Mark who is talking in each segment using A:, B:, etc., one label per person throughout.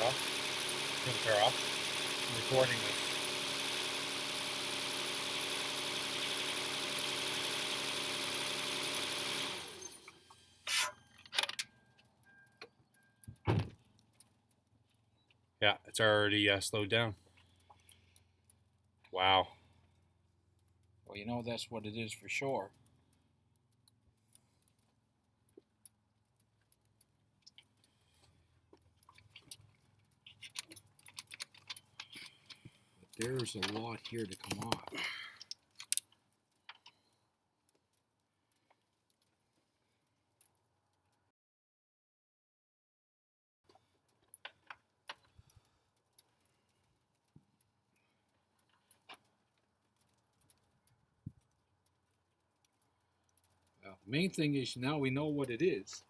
A: off. Filter off. I'm recording this. Yeah, it's already slowed down. Wow.
B: Well, you know that's what it is for sure. But there's a lot here to come off. Well, the main thing is now we know what it is.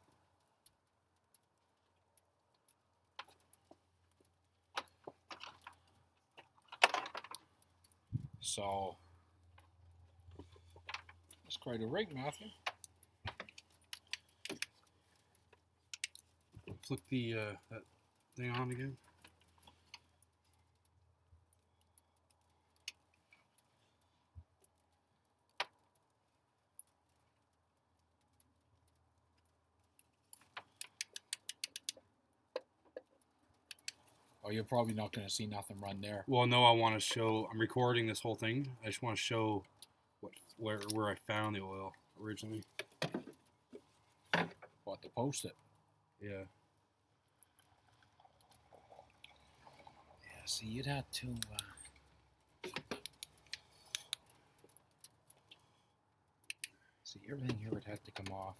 B: So that's quite a rig, Matthew.
A: Flick the that thing on again.
B: Oh, you're probably not going to see nothing run there.
A: Well, no, I want to show. I'm recording this whole thing. I just want to show where I found the oil originally.
B: What, to post it?
A: Yeah.
B: Yeah, see, you'd have to... see, everything here would have to come off.